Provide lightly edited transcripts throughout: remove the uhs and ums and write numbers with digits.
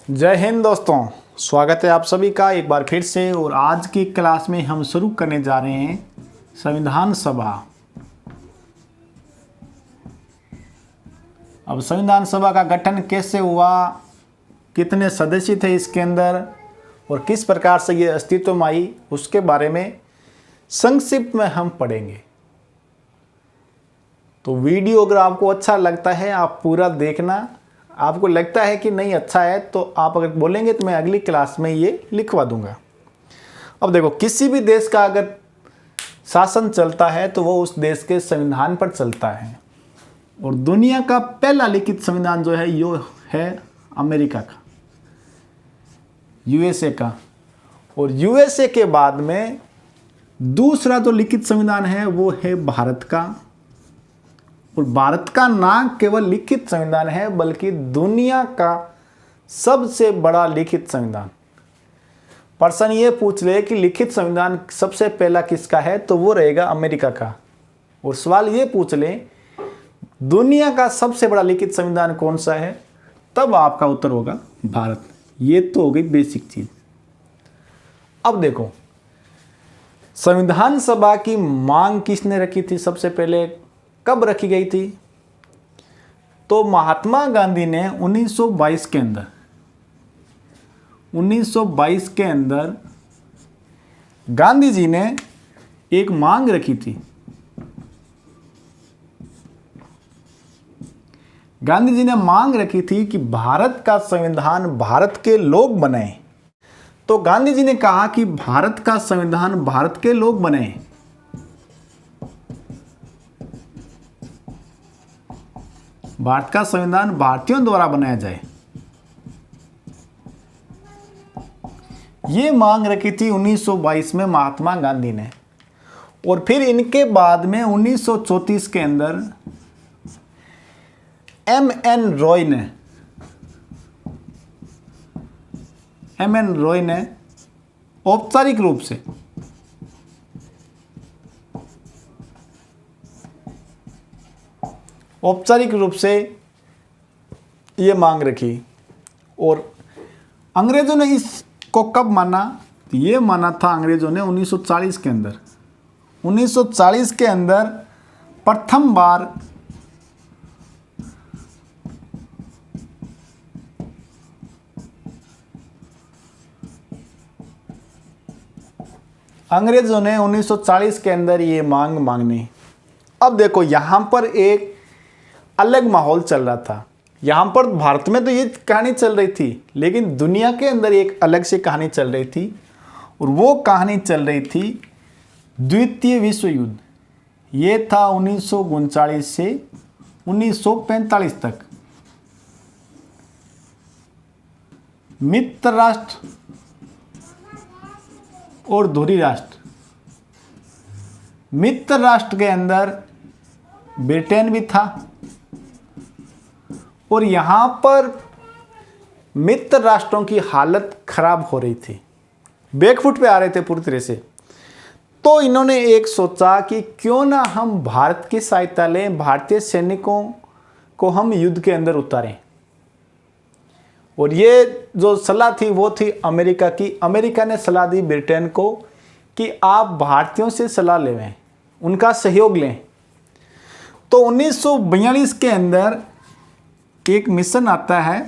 जय हिंद दोस्तों, स्वागत है आप सभी का एक बार फिर से। और आज की क्लास में हम शुरू करने जा रहे हैं संविधान सभा। अब संविधान सभा का गठन कैसे हुआ, कितने सदस्य थे इसके अंदर और किस प्रकार से ये अस्तित्व में आई, उसके बारे में संक्षिप्त में हम पढ़ेंगे। तो वीडियो अगर आपको अच्छा लगता है आप पूरा देखना। आपको लगता है कि नहीं अच्छा है तो आप अगर बोलेंगे तो मैं अगली क्लास में ये लिखवा दूंगा। अब देखो, किसी भी देश का अगर शासन चलता है तो वो उस देश के संविधान पर चलता है। और दुनिया का पहला लिखित संविधान जो है यो है अमेरिका का, यूएसए का। और यूएसए के बाद में दूसरा जो लिखित संविधान है वो है भारत का। और भारत का ना केवल लिखित संविधान है बल्कि दुनिया का सबसे बड़ा लिखित संविधान। प्रश्न ये पूछ ले कि लिखित संविधान सबसे पहला किसका है, तो वो रहेगा अमेरिका का। और सवाल ये पूछ ले दुनिया का सबसे बड़ा लिखित संविधान कौन सा है, तब आपका उत्तर होगा भारत। ये तो हो गई बेसिक चीज। अब देखो, संविधान सभा की मांग किसने रखी थी, सबसे पहले कब रखी गई थी? तो महात्मा गांधी ने 1922 के अंदर गांधी जी ने एक मांग रखी थी। गांधी जी ने मांग रखी थी कि भारत का संविधान भारत के लोग बनाए। तो गांधी जी ने कहा कि भारत का संविधान भारत के लोग बनाए। भारत का संविधान भारतीयों द्वारा बनाया जाए, ये मांग रखी थी 1922 में महात्मा गांधी ने। और फिर इनके बाद में 1934 के अंदर एम.एन. रॉय ने औपचारिक रूप से ये मांग रखी। और अंग्रेजों ने इसको कब माना? ये माना था अंग्रेजों ने 1940 के अंदर। 1940 के अंदर प्रथम बार अंग्रेजों ने 1940 के अंदर ये मांग मांगनी। अब देखो, यहां पर एक अलग माहौल चल रहा था। यहाँ पर भारत में तो ये कहानी चल रही थी, लेकिन दुनिया के अंदर एक अलग से कहानी चल रही थी। और वो कहानी चल रही थी द्वितीय विश्व युद्ध। ये था 1939 से 1945 तक। मित्र राष्ट्र और धुरी राष्ट्र। मित्र राष्ट्र के अंदर ब्रिटेन भी था। और यहां पर मित्र राष्ट्रों की हालत खराब हो रही थी, बैकफुट पे आ रहे थे पूरी तरह से। तो इन्होंने एक सोचा कि क्यों ना हम भारत की सहायता लें, भारतीय सैनिकों को हम युद्ध के अंदर उतारें। और ये जो सलाह थी वो थी अमेरिका की। अमेरिका ने सलाह दी ब्रिटेन को कि आप भारतीयों से सलाह लें, उनका सहयोग लें। तो 1942 के अंदर एक मिशन आता है,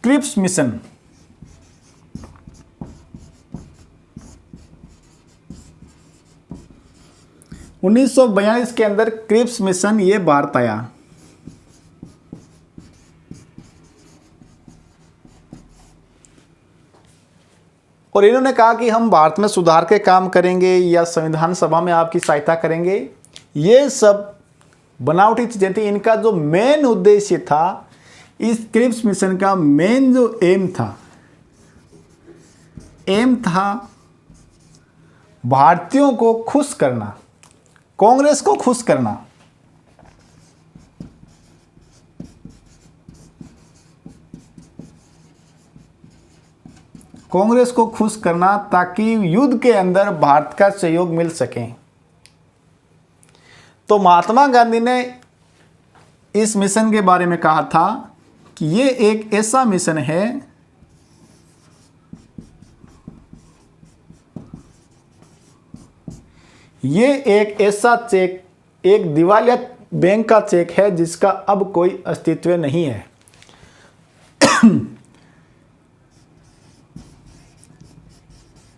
क्रिप्स मिशन। उन्नीस के अंदर क्रिप्स मिशन ये भारत आया। और इन्होंने कहा कि हम भारत में सुधार के काम करेंगे या संविधान सभा में आपकी सहायता करेंगे। ये सब बनावटी चीजें थी। इनका जो मेन उद्देश्य था, इस क्रिप्स मिशन का मेन जो एम था भारतीयों को खुश करना, कांग्रेस को खुश करना। कांग्रेस को खुश करना ताकि युद्ध के अंदर भारत का सहयोग मिल सके। तो महात्मा गांधी ने इस मिशन के बारे में कहा था कि ये एक ऐसा मिशन है ये एक ऐसा चेक, एक दिवालिया बैंक का चेक है जिसका अब कोई अस्तित्व नहीं है।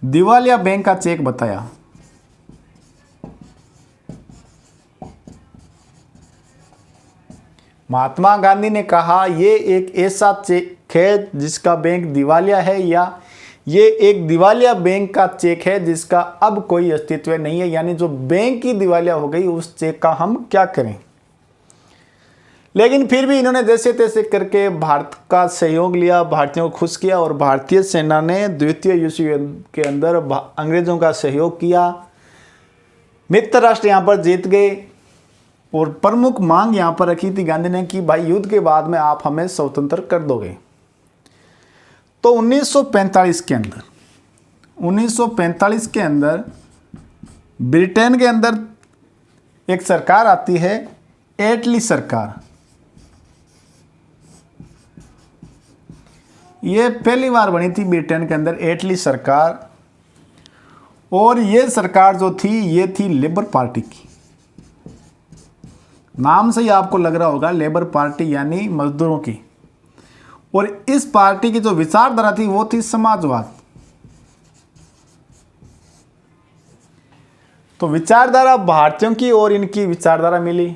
दिवालिया बैंक का चेक बताया। महात्मा गांधी ने कहा ये एक ऐसा चेक है जिसका बैंक दिवालिया है, या ये एक दिवालिया बैंक का चेक है जिसका अब कोई अस्तित्व नहीं है, यानी जो बैंक की दिवालिया हो गई उस चेक का हम क्या करें। लेकिन फिर भी इन्होंने जैसे तैसे करके भारत का सहयोग लिया, भारतीयों को खुश किया और भारतीय सेना ने द्वितीय विश्व युद्ध के अंदर अंग्रेजों का सहयोग किया। मित्र राष्ट्र यहाँ पर जीत गए और प्रमुख मांग यहाँ पर रखी थी गांधी ने कि भाई युद्ध के बाद में आप हमें स्वतंत्र कर दोगे। तो 1945 के अंदर ब्रिटेन के अंदर एक सरकार आती है, एटली सरकार। ये पहली बार बनी थी ब्रिटेन के अंदर एटली सरकार, और ये सरकार जो थी ये थी लेबर पार्टी की। नाम से ही आपको लग रहा होगा लेबर पार्टी यानी मजदूरों की। और इस पार्टी की जो विचारधारा थी वो थी समाजवाद। तो विचारधारा भारतीयों की और इनकी विचारधारा मिली,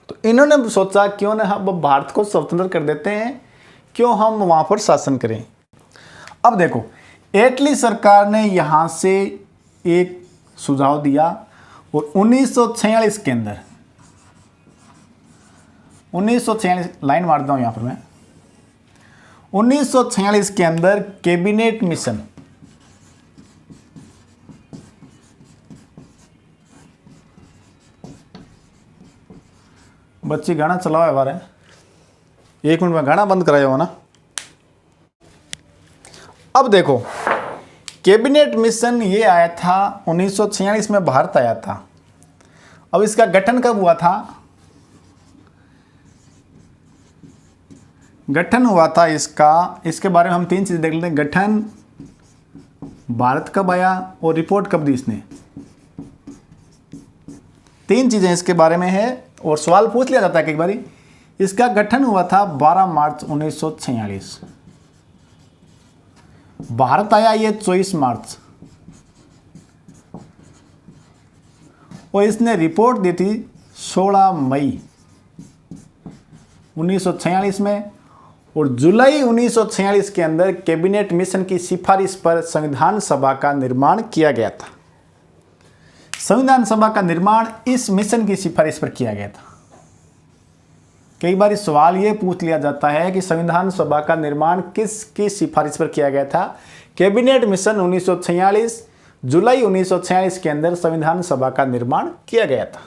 तो इन्होंने सोचा क्यों ना हम भारत को स्वतंत्र कर देते हैं, क्यों हम वहां पर शासन करें। अब देखो, एटली सरकार ने यहां से एक सुझाव दिया और 1946 के अंदर 1946 लाइन मारता हूं यहां पर मैं, 1946 के अंदर कैबिनेट मिशन, बच्ची गाना चलाओ है बारे, 1 मिनट में गाना बंद कराया हो ना। अब देखो, कैबिनेट मिशन ये आया था 1946 में, भारत आया था। अब इसका गठन कब हुआ था? गठन हुआ था इसका, इसके बारे में हम 3 चीज़ें देख लेते हैं। गठन, भारत कब आया और रिपोर्ट कब दी इसने, 3 चीज़ें इसके बारे में है और सवाल पूछ लिया जाता है कई बारी। इसका गठन हुआ था 12 मार्च 1946, भारत आया ये 24 मार्च, और इसने रिपोर्ट दी थी 16 मई 1946 में। और जुलाई 1946 के अंदर कैबिनेट मिशन की सिफारिश पर संविधान सभा का निर्माण किया गया था। संविधान सभा का निर्माण इस मिशन की सिफारिश पर किया गया था। कई बार सवाल ये पूछ लिया जाता है कि संविधान सभा का निर्माण किसकी सिफारिश पर किया गया था। कैबिनेट मिशन 1946, जुलाई 1946 के अंदर संविधान सभा का निर्माण किया गया था।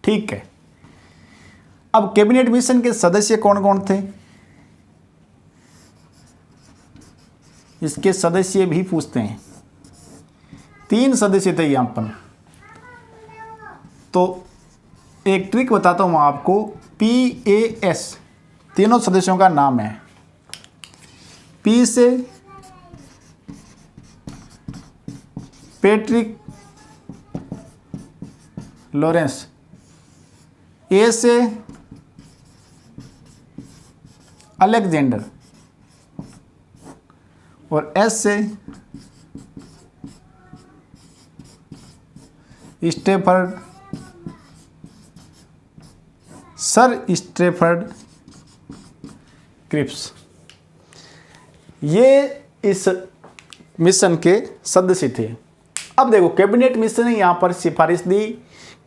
ठीक है, अब कैबिनेट मिशन के सदस्य कौन कौन थे, इसके सदस्य भी पूछते हैं। 3 सदस्य थे यहां पर। तो एक ट्रिक बताता हूं आपको, PAS तीनों सदस्यों का नाम है। P से पैट्रिक लॉरेंस, A से अलेक्जेंडर और S से स्टेफर्ड, सर स्टेफर्ड क्रिप्स। ये इस मिशन के सदस्य थे। अब देखो, कैबिनेट मिशन ने यहां पर सिफारिश दी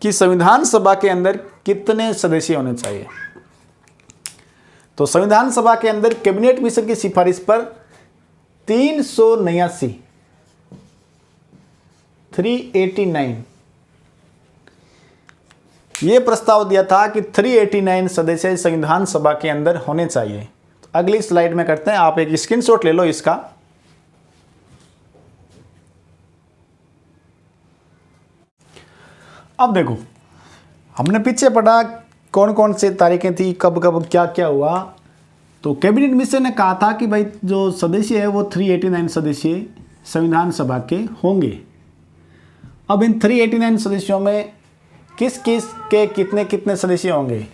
कि संविधान सभा के अंदर कितने सदस्य होने चाहिए। तो संविधान सभा के अंदर कैबिनेट मिशन की सिफारिश पर 389 ये प्रस्ताव दिया था कि 389 सदस्य संविधान सभा के अंदर होने चाहिए। तो अगली स्लाइड में करते हैं, आप एक स्क्रीनशॉट ले लो इसका। अब देखो, हमने पीछे पढ़ा कौन कौन से तारीखें थी, कब कब क्या क्या हुआ। तो कैबिनेट मिशन ने कहा था कि भाई जो सदस्य है वो 389 सदस्य संविधान सभा के होंगे। अब इन 389 सदस्यों में किस किस के कितने कितने सदस्य होंगे?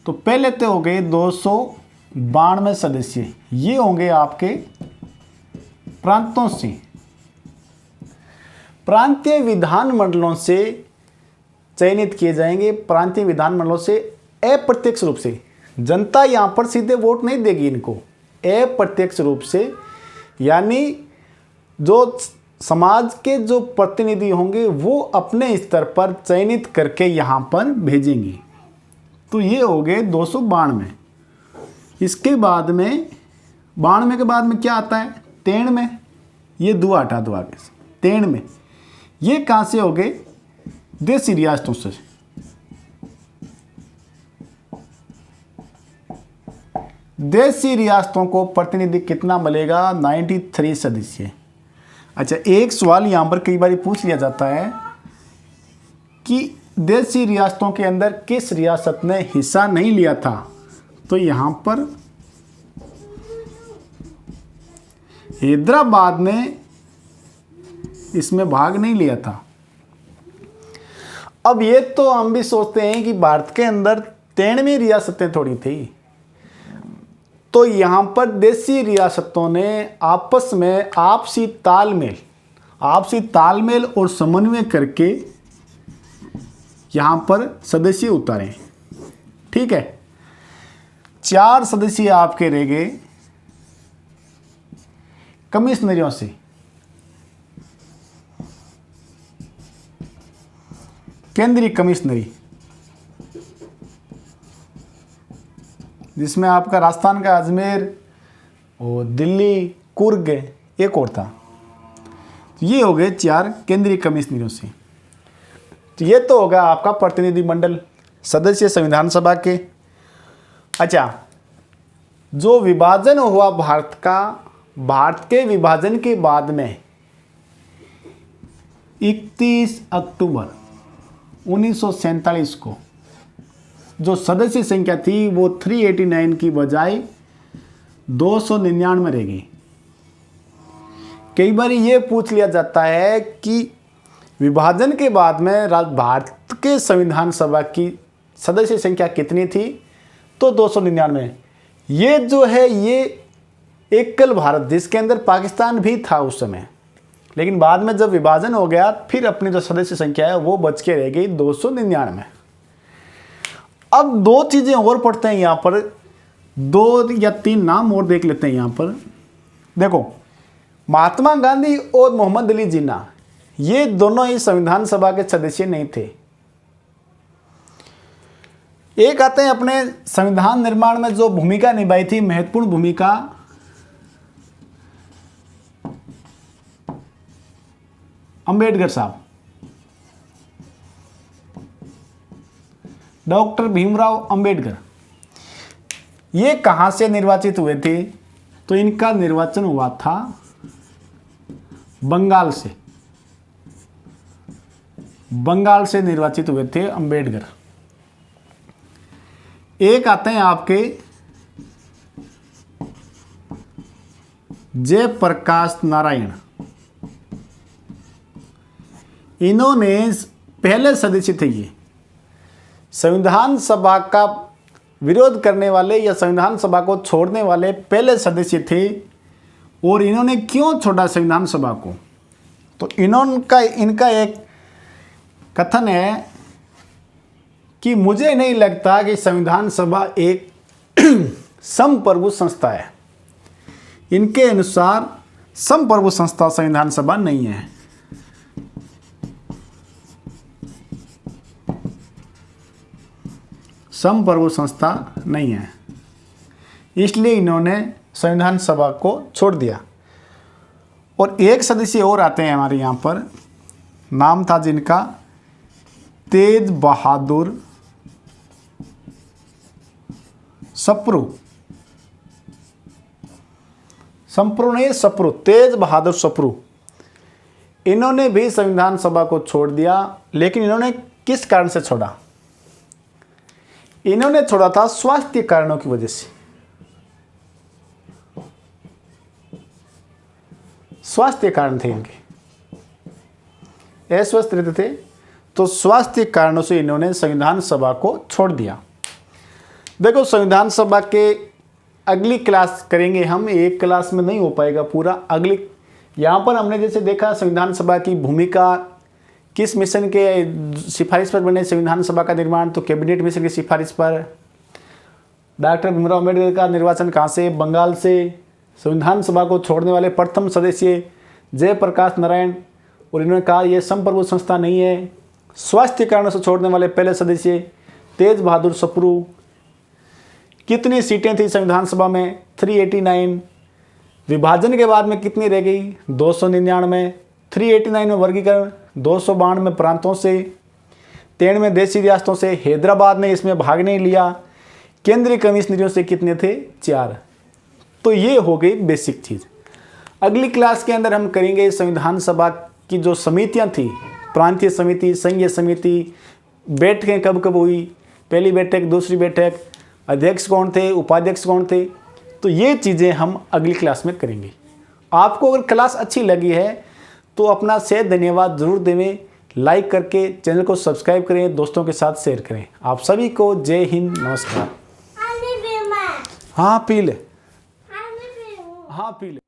तो पहले तो हो गए 292 सदस्य, ये होंगे आपके प्रांतों से। प्रांतीय विधानमंडलों से चयनित किए जाएंगे, प्रांतीय विधानमंडलों से अप्रत्यक्ष रूप से। जनता यहाँ पर सीधे वोट नहीं देगी इनको, अप्रत्यक्ष रूप से, यानी जो समाज के जो प्रतिनिधि होंगे वो अपने स्तर पर चयनित करके यहाँ पर भेजेंगे। तो ये हो गए 292। इसके बाद में 92 के बाद में क्या आता है? 93। ये दुआ हटा दो आगे से। 93 ये कहाँ से हो गए? देशी रियासतों से। देशी रियासतों को प्रतिनिधि कितना मिलेगा? 93 सदस्य। अच्छा, एक सवाल यहाँ पर कई बार पूछ लिया जाता है कि देशी रियासतों के अंदर किस रियासत ने हिस्सा नहीं लिया था? तो यहाँ पर हैदराबाद ने इसमें भाग नहीं लिया था। अब ये तो हम भी सोचते हैं कि भारत के अंदर 93 रियासतें थोड़ी थी, तो यहाँ पर देशी रियासतों ने आपस में आपसी तालमेल और समन्वय करके यहाँ पर सदस्य उतारे। ठीक है, 4 सदस्य आपके रह गए कमिश्नरियों से। केंद्रीय कमिश्नरी, जिसमें आपका राजस्थान का अजमेर और दिल्ली कुर्ग एक और था। ये हो गए 4 केंद्रीय कमिश्नरियों से। तो ये तो होगा आपका प्रतिनिधिमंडल सदस्य संविधान सभा के। अच्छा, जो विभाजन हुआ भारत का, भारत के विभाजन के बाद में 31 अक्टूबर 1947 को जो सदस्य संख्या थी वो 389 की बजाय 299 रह गई। कई बार ये पूछ लिया जाता है कि विभाजन के बाद में भारत के संविधान सभा की सदस्य संख्या कितनी थी? तो 299। ये जो है ये एकल भारत, जिसके अंदर पाकिस्तान भी था उस समय, लेकिन बाद में जब विभाजन हो गया फिर अपनी जो सदस्य संख्या है वो बच के रह गई 299। अब 2 चीज़ें और पढ़ते हैं यहाँ पर, 2 या 3 नाम और देख लेते हैं यहाँ पर। देखो, महात्मा गांधी और मोहम्मद अली जिन्ना, ये दोनों ही संविधान सभा के सदस्य नहीं थे। एक आते हैं अपने संविधान निर्माण में जो भूमिका निभाई थी, महत्वपूर्ण भूमिका, अंबेडकर साहब, डॉक्टर भीमराव अंबेडकर। ये कहाँ से निर्वाचित हुए थे? तो इनका निर्वाचन हुआ था बंगाल से। बंगाल से निर्वाचित हुए थे अंबेडकर। एक आते हैं आपके जयप्रकाश नारायण। इन्होंने पहले सदस्य थे, ये संविधान सभा का विरोध करने वाले या संविधान सभा को छोड़ने वाले पहले सदस्य थे। और इन्होंने क्यों छोड़ा संविधान सभा को? तो इनका एक कथन है कि मुझे नहीं लगता कि संविधान सभा एक संप्रभु संस्था है। इनके अनुसार संप्रभु संस्था संविधान सभा नहीं है। संप्रभु संस्था नहीं है, इसलिए इन्होंने संविधान सभा को छोड़ दिया। और एक सदस्य और आते हैं हमारे यहाँ पर, नाम था जिनका तेज बहादुर सप्रू। तेज बहादुर सप्रू। इन्होंने भी संविधान सभा को छोड़ दिया, लेकिन इन्होंने किस कारण से छोड़ा? इन्होंने छोड़ा था स्वास्थ्य कारणों की वजह से। स्वास्थ्य कारण थे इनके, अस्वस्थ रहते थे, तो स्वास्थ्य कारणों से इन्होंने संविधान सभा को छोड़ दिया। देखो संविधान सभा के अगली क्लास करेंगे हम, एक क्लास में नहीं हो पाएगा पूरा। अगली यहाँ पर हमने जैसे देखा संविधान सभा की भूमिका, किस मिशन के सिफारिश पर बने संविधान सभा का निर्माण, तो कैबिनेट मिशन की सिफारिश पर। डॉक्टर भीमराव अम्बेडकर का निर्वाचन कहाँ से, बंगाल से। संविधान सभा को छोड़ने वाले प्रथम सदस्य जयप्रकाश नारायण, और इन्होंने कहा यह संप्रभु संस्था नहीं है। स्वास्थ्य कारणों से छोड़ने वाले पहले सदस्य तेज बहादुर सप्रू। कितनी सीटें थी संविधान सभा में, 389। विभाजन के बाद में कितनी रह गई, 299। 389 में वर्गीकरण, 292 प्रांतों से, 93 देशी रियासतों से। हैदराबाद ने इसमें भाग नहीं लिया। केंद्रीय कमिश्नरियों से कितने थे, 4। तो ये हो गई बेसिक चीज़। अगली क्लास के अंदर हम करेंगे संविधान सभा की जो समितियां थी, प्रांतीय समिति, संघीय समिति, बैठकें कब कब हुई, पहली बैठक, दूसरी बैठक, अध्यक्ष कौन थे, उपाध्यक्ष कौन थे, तो ये चीज़ें हम अगली क्लास में करेंगे। आपको अगर क्लास अच्छी लगी है तो अपना से धन्यवाद ज़रूर देवें, लाइक करके चैनल को सब्सक्राइब करें, दोस्तों के साथ शेयर करें। आप सभी को जय हिंद, नमस्कार। हाँ पी ले, हाँ पी ले।